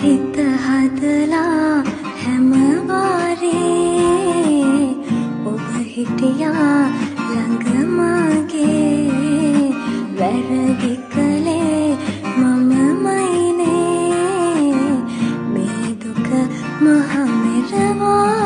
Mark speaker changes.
Speaker 1: හිත හදලා හැම වාරේ ඔබ හිටියා ළඟ මගේ වැරදි කළේ මමමයිනේ මේ දුක මහ මෙරවා